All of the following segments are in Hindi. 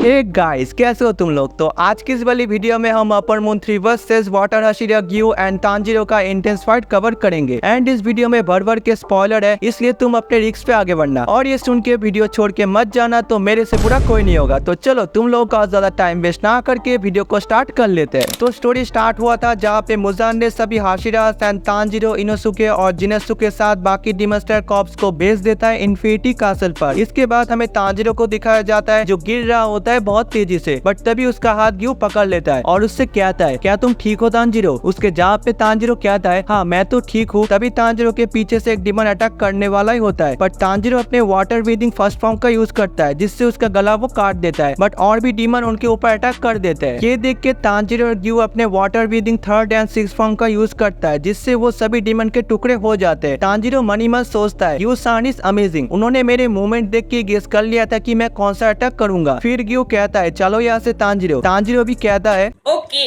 हे गाइस, कैसे हो तुम लोग। तो आज की इस वाली वीडियो में हम अपर मून 3 वर्सेस वाटर हाशिरा, ग्यू एंड तांजीरो का इंटेंस फाइट कवर करेंगे। एंड इस वीडियो में भर के स्पॉइलर है, इसलिए तुम अपने रिस्क पे आगे बढ़ना और ये सुन के वीडियो छोड़ के मत जाना, तो मेरे से बुरा कोई नहीं होगा। तो चलो तुम लोगों का ज्यादा टाइम वेस्ट ना करके वीडियो को स्टार्ट कर लेते हैं। तो स्टोरी स्टार्ट हुआ था जहाँ पे मुजान ने सभी हाशिरा एंड तांजीरो, इनोसुके और जिनेसु के साथ बाकी डीमन स्लेयर कॉर्प्स को भेज देता है इन्फिनिटी कासल पर। इसके बाद हमें तांजीरो को दिखाया जाता है जो गिर रहा होता है बहुत तेजी से, बट तभी उसका हाथ ग्यू पकड़ लेता है और उससे कहता है, क्या तुम ठीक हो तांजीरो। उसके जवाब पे तांजीरो कहता है, हाँ मैं तो ठीक हूँ। तभी तांजीरो के पीछे से एक डीमन अटैक करने वाला ही होता है, बट तांजीरो अपने वाटर ब्रीदिंग फर्स्ट फॉर्म का यूज करता है जिससे उसका गला वो काट देता है, बट और भी डीमन उनके ऊपर अटैक कर देते हैं। ये देख के तांजीरो और ग्यू अपने water breathing third and six form का यूज करता है जिससे वो सभी डीमन के टुकड़े हो जाते हैं। तांजीरो मनी मन सोचता है, ग्यू सान इज अमेजिंग, उन्होंने मेरे मूवमेंट देख के गेस कर लिया था कि मैं कौन सा अटैक करूंगा। फिर ग्यू कहता है, चलो यहाँ से तांजीरो भी कहता है ओके।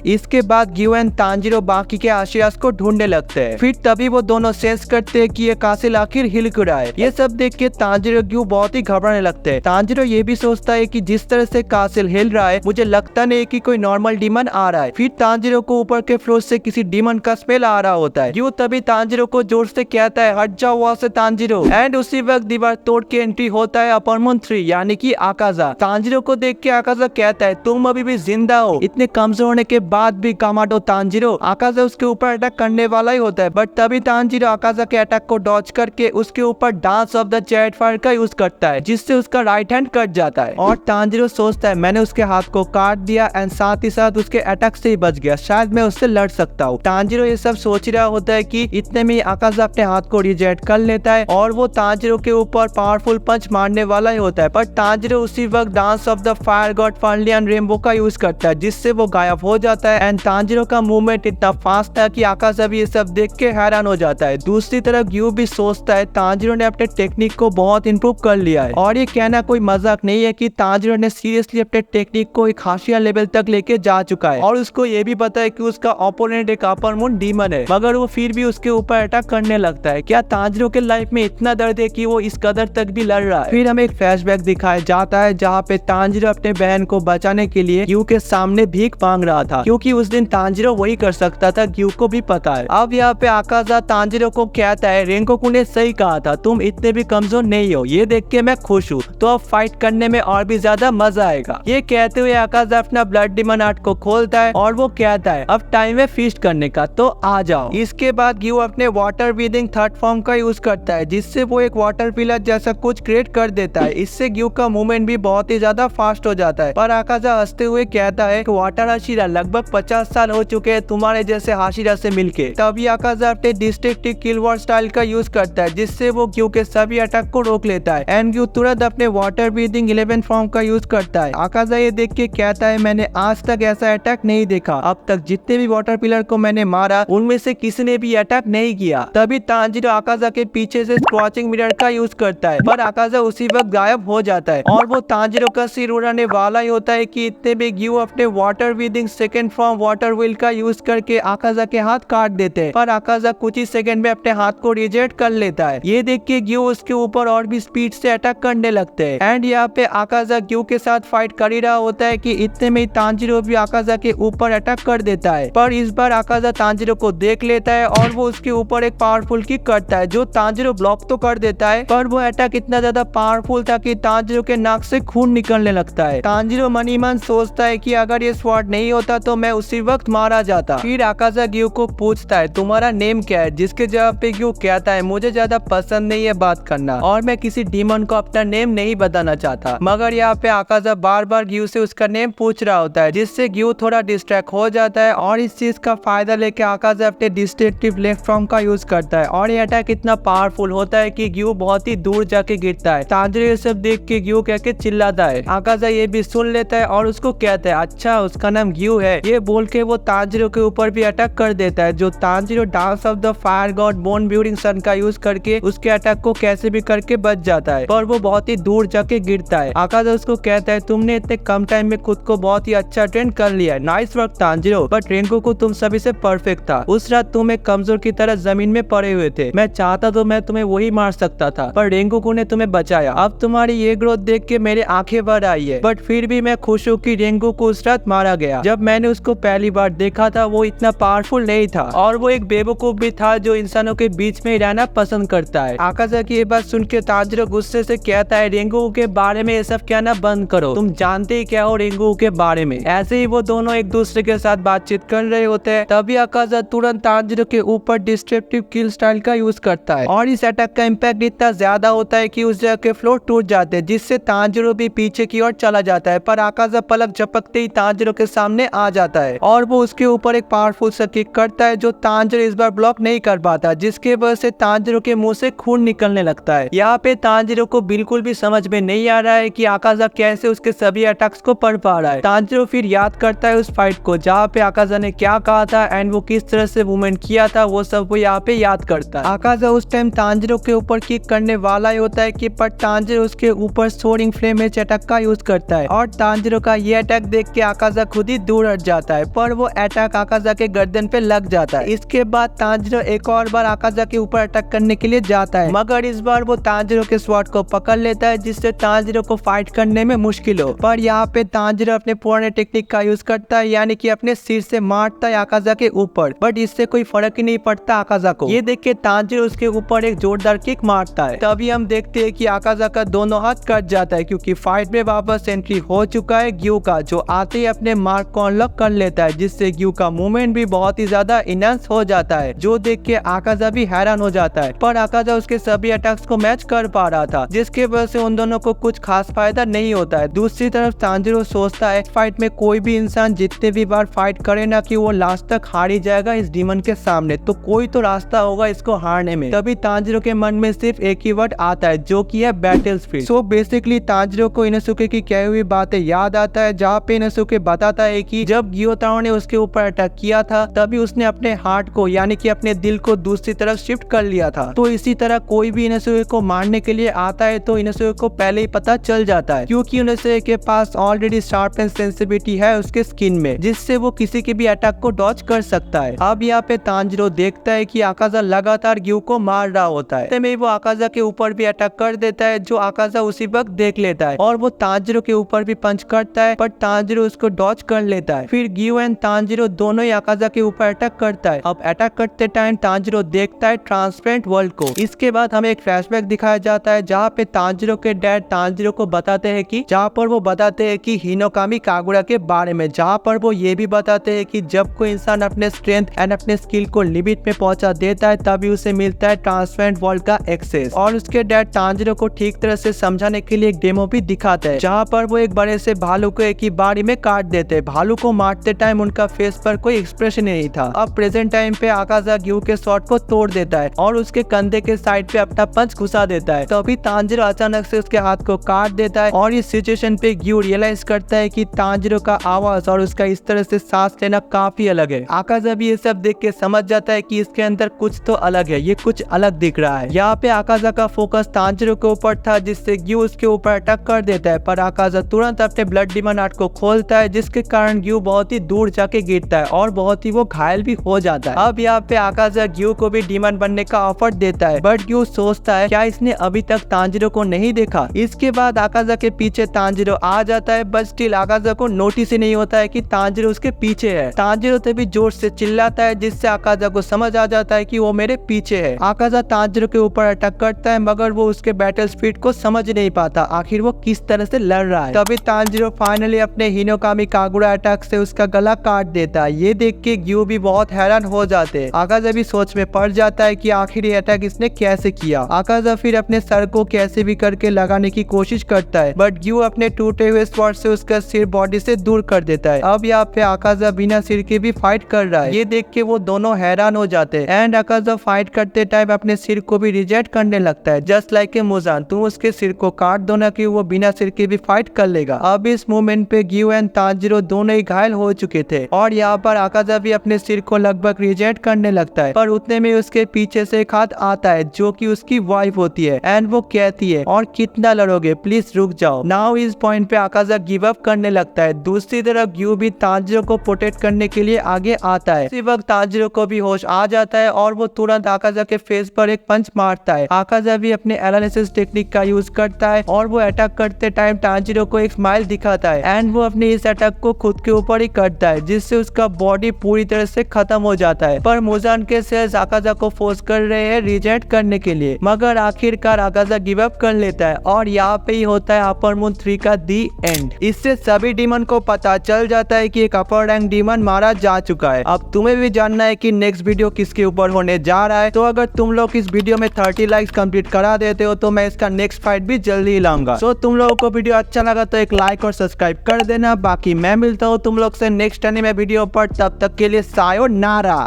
इसके बाद ग्यू एंड तांजीरो बाकी के हाशिरास को ढूंढने लगते हैं। फिर तभी वो दोनों सेंस करते हैं कि ये कासिल आखिर हिल क्यों रहा है। ये सब देख के तांजीरो ग्यू बहुत ही घबराने लगते हैं। तांजीरो ये भी सोचता है कि जिस तरह से कासिल हिल रहा है मुझे लगता नहीं कि कोई नॉर्मल डीमन आ रहा है। फिर तांजीरो को ऊपर के फ्लोर से किसी डीमन का स्मेल आ रहा होता है। ग्यू तभी तांजीरो को जोर से कहता है, हट जाओ वहाँ से तांजीरो। एंड उसी वक्त दीवार तोड़ के एंट्री होता है अपर मून 3 यानी कि आकाजा। तांजीरो को देख के आकाजा कहता है, तुम अभी भी जिंदा हो, इतने कमजोर होने के बाद भी कामाडो तांजीरो। आकाजा उसके ऊपर अटैक करने वाला ही होता है, बट तभी तांजीरो आकाजा के अटैक को डॉज करके उसके ऊपर dance of the chariot fire का यूज करता है जिससे उसका राइट हैंड कट जाता है। और तांजीरो सोचता है, मैंने उसके हाथ को काट दिया एंड साथ ही साथ उसके अटैक से ही बच गया, शायद मैं उससे लड़ सकता हूँ। तांजीरो ये सब सोच रहा होता है कि इतने में आकाजा अपने हाथ को रिजेक्ट कर लेता है और वो तांजीरो के ऊपर पावरफुल पंच मारने वाला ही होता है, पर तांजीरो उसी वक्त dance of the fire god फर्लियन रेनबो का यूज करता है जिससे वो गायब हो जाता है। एंड तांजीरो का मूवमेंट इतना फास्ट था कि आकाजा भी ये सब देख के हैरान हो जाता है। दूसरी तरफ ग्यू भी सोचता है, तांजीरो ने अपने टेक्निक को बहुत इंप्रूव कर लिया है। और ये कहना कोई मजाक नहीं है कि तांजीरो ने सीरियसली अपने टेक्निक को एक हाशिया लेवल तक लेके जा चुका है और उसको ये भी पता है कि उसका ओपोनेंट एक अपर मून डीमन है, मगर वो फिर भी उसके ऊपर अटैक करने लगता है। क्या तांजीरो के लाइफ में इतना दर्द है कि वो इस कदर तक भी लड़ रहा है। फिर हमें एक फ्लैशबैक दिखाया जाता है जहाँ पे तांजीरो अपने बहन को बचाने के लिए ग्यू के सामने भीख मांग रहा था, क्योंकि उस दिन तांजीरो वही कर सकता था, ग्यू को भी पता है। अब यहाँ पे आकाजा तांजीरो को कहता है, रेंगोकू ने सही कहा था, तुम इतने भी कमजोर नहीं हो, ये देख के मैं खुश हूँ, तो अब फाइट करने में और भी ज्यादा मजा आएगा। ये कहते हुए आकाजा अपना ब्लड डीमन आर्ट को खोलता है और वो कहता है, अब टाइम है फीस्ट करने का, तो आ जाओ। इसके बाद ग्यू अपने वाटर ब्रीदिंग थर्ड फॉर्म का यूज करता है जिससे वो एक वाटर पिलर जैसा कुछ क्रिएट कर देता है। इससे ग्यू का मूवमेंट भी बहुत ही ज्यादा फास्ट हो जाता है, पर आकाजा हंसते हुए कहता है, वाटर हाशिरा लगभग 50 साल हो चुके हैं तुम्हारे जैसे हाशिरा से मिलके। तभी आकाजा अपने डिस्ट्रक्टिव किल वॉर स्टाइल का यूज करता है जिससे वो ग्यू के सभी अटैक को रोक लेता है। एंड ग्यू तुरंत अपने वाटर ब्रीदिंग 11 फॉर्म का यूज करता है। आकाजा ये देख के कहता है, मैंने आज तक ऐसा अटैक नहीं देखा, अब तक जितने भी वाटर पिलर को मैंने मारा उनमें से किसी ने भी अटैक नहीं किया। तभी तांजीरो आकाजा के पीछे से स्क्रॉचिंग मिरर का यूज करता है, पर आकाजा उसी वक्त गायब हो जाता है और वो तांजीरो का सिर उड़ाने वाला ही होता है कि इतने में ग्यू अपने water breathing second form water wheel का यूज करके आकाजा के हाथ काट देते हैं, पर आकाजा कुछ ही सेकंड में अपने हाथ को रिजेक्ट कर लेता है। ये देख के ग्यू उसके ऊपर और भी स्पीड से अटैक करने लगते हैं। एंड यहाँ पे आकाजा ग्यू के साथ फाइट कर ही रहा होता है कि इतने में तांजीरो भी आकाजा के ऊपर अटैक कर देता है, पर इस बार आकाजा तांजीरो को देख लेता है और वो उसके ऊपर एक पावरफुल किक करता है जो तांजीरो ब्लॉक तो कर देता है, पर वो अटैक इतना ज्यादा पावरफुल था कि तांजीरो के नाक से खून निकलने लगता है। तांजीरो मनी मन सोचता है कि अगर ये स्वॉर्ड नहीं होता तो मैं उसी वक्त मारा जाता। फिर आकाजा ग्यू को पूछता है, तुम्हारा नेम क्या है, जिसके जवाब पे ग्यू कहता है, मुझे ज्यादा पसंद नहीं है बात करना और मैं किसी डीमन को अपना नेम नहीं बताना चाहता। मगर यहाँ पे आकाजा बार बार ग्यू से उसका नेम पूछ रहा होता है जिससे ग्यू थोड़ा डिस्ट्रैक्ट हो जाता है और इस चीज का फायदा लेके आकाजा अपने डिस्ट्रक्टिव लेफ्ट फॉर्म का यूज करता है और ये अटैक इतना पावरफुल होता है कि ग्यू बहुत ही दूर जाके गिरता है। तांजीरो ये सब देख के ग्यू कह के चिल्लाता है। आकाजा ये भी सुन लेता है और उसको कहता है, अच्छा उसका नाम ग्यू है, ये बोल के वो तांजिरो के ऊपर भी अटैक कर देता है, जो Tanjiro dance of the fire god bone burning sun का यूज करके उसके अटैक को कैसे भी करके बच जाता है, पर वो बहुत ही दूर जाके गिरता है। आकाजा उसको कहता है तुमने इतने कम टाइम में खुद को बहुत ही अच्छा ट्रेन कर लिया, nice work Tanjiro, but Rengoku तुम सभी से परफेक्ट था। उस रात तुम एक कमजोर की तरह जमीन में पड़े हुए थे, मैं चाहता तो मैं तुम्हें वही मार सकता था, पर रेंगोकू ने तुम्हें बचाया। अब तुम्हारी ये ग्रोथ देख के मेरे आंखें भर आई है, बट फिर भी मैं खुश हूँ कि रेंगोकू उस रात मारा गया। जब मैंने उसको पहली बार देखा था वो इतना पावरफुल नहीं था और वो एक बेवकूफ भी था जो इंसानों के बीच में रहना पसंद करता है। आकाजा की ये बात सुन के तांजिरो गुस्से से कहता है रेंगोकू के बारे में ये सब कहना बंद करो, तुम जानते ही क्या हो रेंगोकू के बारे में। ऐसे ही वो दोनों एक दूसरे के साथ बातचीत कर रहे होते हैं, तभी आकाजा तुरंत तांजिरो के ऊपर डिस्ट्रप्टिव किल स्टाइल का यूज करता है और इस अटैक का इम्पैक्ट इतना ज्यादा होता है कि उस जगह के फ्लोर टूट जाते हैं, जिससे तांजिरो भी पीछे की ओर चला जाता है। पर आकाजा पलक झपकते ही तांजिरो के सामने आ जाता है और वो उसके ऊपर एक पावरफुल सा किक करता है जो तांजिरो इस बार ब्लॉक नहीं कर पाता, जिसके वजह से तांजिरो के मुंह से खून निकलने लगता है। यहाँ पे तांजिरो को बिल्कुल भी समझ में नहीं आ रहा है कि आकाजा कैसे उसके सभी अटैक्स को पढ़ पा रहा है। तांजिरो फिर याद करता है उस फाइट को जहाँ पे आकाजा ने क्या कहा था एंड वो किस तरह से मूवमेंट किया था, वो सब वो यहाँ पे याद करता है। आकाजा उस टाइम तांजिरो के ऊपर किक करने वाला ही होता है कि पर तांजिरो उसके ऊपर सोरिंग फ्लेम एज अटैक का यूज करता है और तांजिरो का ये अटैक देख के आकाजा खुद ही दूर हट जाता है, पर वो अटैक आकाजा के गर्दन पे लग जाता है। इसके बाद तांजिरो एक और बार आकाजा के ऊपर अटैक करने के लिए जाता है, मगर इस बार वो तांजिरो के स्वॉर्ड को पकड़ लेता है जिससे तांजिरो को फाइट करने में मुश्किल हो। पर यहाँ पे तांजिरो अपने पुराने टेक्निक का यूज करता है, यानी कि अपने सिर से मारता है आकाजा के ऊपर, बट इससे कोई फर्क ही नहीं पड़ता आकाजा को। ये देख के तांजिरो उसके ऊपर एक जोरदार किक मारता है। तभी हम देखते हैं कि आकाजा का दोनों हाथ कट जाता है क्योंकि फाइट में वापस एंट्री हो चुका है ग्यू का, जो आते ही अपने मार्क को अनलॉक कर लेता है, जिससे ग्यू का मूवमेंट भी बहुत ही ज्यादा इनहेंस हो जाता है, जो देख के आकाजा भी हैरान हो जाता है। पर आकाजा उसके सभी अटैक्स को मैच कर पा रहा था, जिसके वजह से उन दोनों को कुछ खास फायदा नहीं होता है। दूसरी तरफ तांजिरो सोचता है फाइट में कोई भी इंसान जितने भी बार फाइट करे ना कि वो लास्ट तक हार ही जाएगा इस डीमन के सामने, तो कोई तो रास्ता होगा इसको हारने में। तभी तांजिरो के मन में सिर्फ एक ही वर्ड आता है जो कि है बैटलफील्ड। सो बेसिकली तांजिरो को इनोसुके की कही हुई बातें याद आता है, जहाँ पे इनोसुके बताता है कि जब ग्योतारो ने उसके ऊपर अटैक किया था तभी उसने अपने हार्ट को यानी कि अपने दिल को दूसरी तरफ शिफ्ट कर लिया था। तो इसी तरह कोई भी इनोसुके को मारने के लिए आता है तो इनोसुके को पहले ही पता चल जाता है, क्योंकि इनोसुके के पास ऑलरेडी शार्प एंड सेंसिटिविटी है उसके स्किन में, जिससे वो किसी के भी अटैक को डॉज कर सकता है। अब यहाँ पे तांजिरो देखता है कि आकाजा लगातार ग्यू को मार रहा होता है, तभी वो आकाजा के ऊपर भी अटैक कर देता है, जो आकाजा उसी वक्त देख लेता है और वो तांजिरो के ऊपर भी पंच करता है, पर तांजिरो उसको डॉज कर लेता है। फिर ग्यू एंड तांजिरो दोनों ही आकाजा के ऊपर अटैक करता है। अब अटैक करते टाइम तांजिरो देखता है ट्रांसपेरेंट वर्ल्ड को। इसके बाद हमें एक फ्लैशबैक दिखाया जाता है जहाँ पे तांजिरो के डैड तांजिरो को बताते हैं कि हिनोकामी कागुरा के बारे में, जहाँ पर वो ये भी बताते हैं कि जब कोई इंसान अपने स्ट्रेंथ एंड अपने स्किल को लिमिट में पहुंचा देता है तभी उसे मिलता है ट्रांसपेरेंट वर्ल्ड का एक्सेस। और उसके डैड तांजिरो को ठीक तरह से समझाने के लिए एक डेमो भी दिखाते हैं, जहाँ पर वो एक बड़े से भालू को एक ही बारी में काट देते हैं। भालू को मारते टाइम उनका फेस पर कोई एक्सप्रेशन नहीं था। अब प्रेजेंट टाइम पे आकाजा ग्यू के शॉट को तोड़ देता है और उसके कंधे के साइड पे अपना पंच घुसा देता है। तभी तांजिरो अचानक से उसके हाथ को काट देता है और इस सिचुएशन पे ग्यू रियलाइज करता है कि तांजिरो का आवाज और उसका इस तरह से सांस लेना काफी अलग है। आकाजा भी ये सब देख के समझ जाता है कि इसके अंदर कुछ तो अलग है, ये कुछ अलग दिख रहा है। यहाँ पे आकाजा का फोकस तांजिरो के ऊपर था, जिससे ग्यू उसके ऊपर अटैक कर देता है, पर आकाजा तुरंत अपने ब्लड डीमन आर्ट को खोलता है, जिसके कारण ग्यू बहुत ही दूर जाके गिरता है और बहुत ही वो घायल भी हो जाता है। अब यहाँ पे आकाजा ग्यू को भी डीमन बनने का ऑफर देता है, बट ग्यू सोचता है क्या इसने अभी तक तांजिरो को नहीं देखा। इसके बाद आकाजा के पीछे तांजिरो आ जाता है, बट स्टिल आकाजा को नोटिस ही नहीं होता है कि तांजिरो उसके पीछे है। तांजिरो तभी जोर से चिल्लाता है, जिससे आकाजा को समझ आ जाता है कि वो मेरे पीछे है। आकाजा तांजिरो के ऊपर अटैक करता है, मगर वो उसके बैटल स्पीड को समझ नहीं पाता, आखिर वो किस तरह से लड़ रहा है। तभी तांजिरो फाइनली अपने हिनोकामी कागुरा अटैक से उसका गला काट देता है। ये देख के ग्यू भी बहुत हैरान हो जाते हैं। आकाजा भी सोच में पड़ जाता है कि आखिर ये अटैक इसने कैसे किया। आकाजा फिर अपने सर को कैसे भी करके लगाने की कोशिश करता है, बट ग्यू अपने टूटे हुए स्वॉर्ड से उसका सिर बॉडी से दूर कर देता है। अब यहाँ पे आकाजा बिना सिर के भी फाइट कर रहा है। ये देख के वो दोनों हैरान हो जाते हैं एंड आकाजा फाइट करते टाइम अपने सिर को भी रिजेक्ट करने लगता है, जस्ट लाइक ए मुजान, तुम उसके सिर को काट दो ना कि वो बिना सिर के भी फाइट कर लेगा। अब इस मोमेंट पे ग्यू एंड तांजिरो दोनों ही घायल घायल हो चुके थे। और यहाँ पर आकाजा भी अपने सिर को लगभग रिजेक्ट करने लगता है, पर उतने में उसके पीछे से एक हाथ आता है जो कि उसकी वाइफ होती है एंड वो कहती है और कितना लड़ोगे, प्लीज रुक जाओ। नाउ इस पॉइंट पे आकाजा गिव अप करने लगता है। दूसरी तरफ ग्यू भी तांजिरो को प्रोटेक्ट करने के लिए आगे आता है। इसी वक्त तांजिरो को भी होश आ जाता है और वो तुरंत आकाजा के फेस पर एक पंच मारता है। आकाजा भी अपने एनालिसिस टेक्निक का यूज करता है और वो अटैक करते टाइम तांजिरो को एक स्माइल दिखाता है एंड वो अपने इस अटैक को खुद के ऊपर ही करता है, जिससे उसका बॉडी पूरी तरह से खत्म हो जाता है। पर मुजान के सेल्स आकाजा को फोर्स कर रहे हैं रिजेक्ट करने के लिए, मगर आखिरकार आकाजा गिव अप कर लेता है और यहाँ पे ही होता है अपर मून 3 का दी एंड। इससे सभी डीमन को पता चल जाता है कि एक अपर रैंक डीमन मारा जा चुका है। अब तुम्हें भी जानना है कि नेक्स्ट वीडियो किसके ऊपर होने जा रहा है, तो अगर तुम लोग इस वीडियो में 30 लाइक्स कंप्लीट करा देते हो तो मैं इसका नेक्स्ट फाइट भी जल्दी ही लाऊंगा। सो तुम लोगों को वीडियो अच्छा लगा तो एक लाइक और सब्सक्राइब कर देना। बाकी मैं मिलता हूँ तुम लोग से नेक्स्ट एनीमे वीडियो पर, तब तक के लिए सायोनारा।